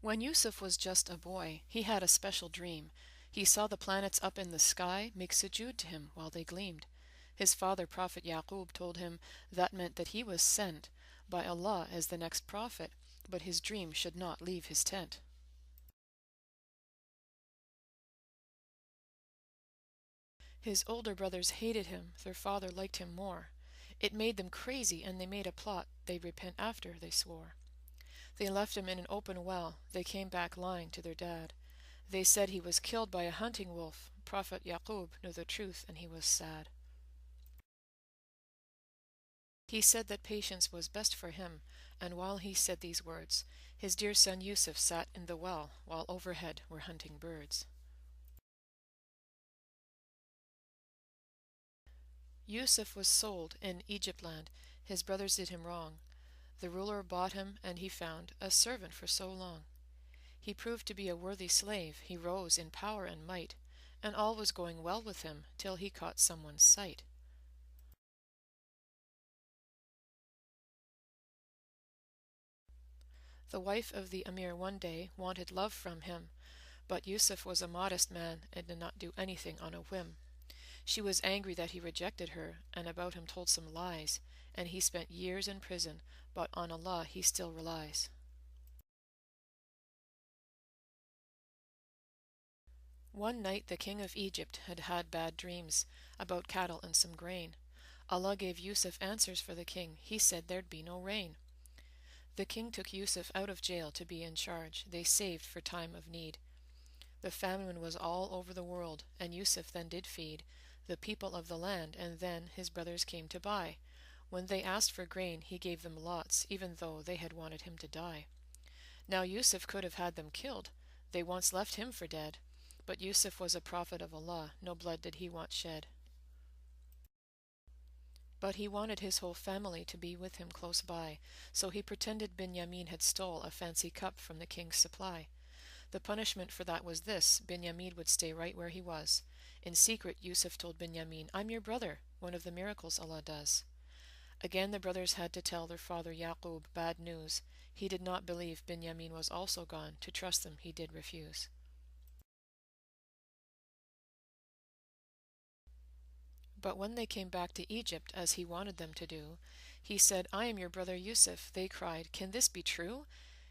When Yusuf was just a boy, he had a special dream. He saw the planets up in the sky make sujood to him while they gleamed. His father, Prophet Yaqub, told him that meant that he was sent by Allah as the next prophet, but his dream should not leave his tent. His older brothers hated him, their father liked him more. It made them crazy, and they made a plot they'd repent after, they swore. They left him in an open well, they came back lying to their dad. They said he was killed by a hunting wolf. Prophet Yaqub knew the truth, and he was sad. He said that patience was best for him, and while he said these words, his dear son Yusuf sat in the well, while overhead were hunting birds. Yusuf was sold in Egypt land. His brothers did him wrong. The ruler bought him, and he found a servant for so long. He proved to be a worthy slave. He rose in power and might, and all was going well with him till he caught someone's sight. The wife of the emir one day wanted love from him, but Yusuf was a modest man and did not do anything on a whim. She was angry that he rejected her, and about him told some lies, and he spent years in prison, but on Allah he still relies. One night the king of Egypt had had bad dreams about cattle and some grain. Allah gave Yusuf answers for the king. He said there'd be no rain. The king took Yusuf out of jail to be in charge. They saved for time of need. The famine was all over the world, and Yusuf then did feed the people of the land, and then his brothers came to buy. When they asked for grain, he gave them lots, even though they had wanted him to die. Now Yusuf could have had them killed. They once left him for dead. But Yusuf was a prophet of Allah. No blood did he want shed. But he wanted his whole family to be with him close by, so he pretended Binyamin had stole a fancy cup from the king's supply. The punishment for that was this: Binyamin would stay right where he was. In secret, Yusuf told Binyamin, "I'm your brother, one of the miracles Allah does." Again the brothers had to tell their father Yaqub bad news. He did not believe Binyamin was also gone. To trust them he did refuse. But when they came back to Egypt, as he wanted them to do, he said, "I am your brother Yusuf." They cried, "Can this be true?"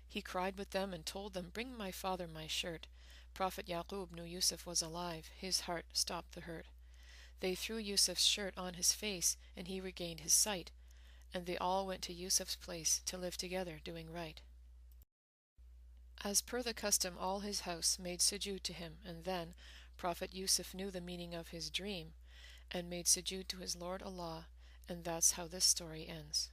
He cried with them and told them, "Bring my father my shirt." Prophet Yaqub knew Yusuf was alive. His heart stopped the hurt. They threw Yusuf's shirt on his face, and he regained his sight, and they all went to Yusuf's place to live together, doing right. As per the custom, all his house made sujood to him, and then Prophet Yusuf knew the meaning of his dream and made sujood to his Lord Allah, and that's how this story ends.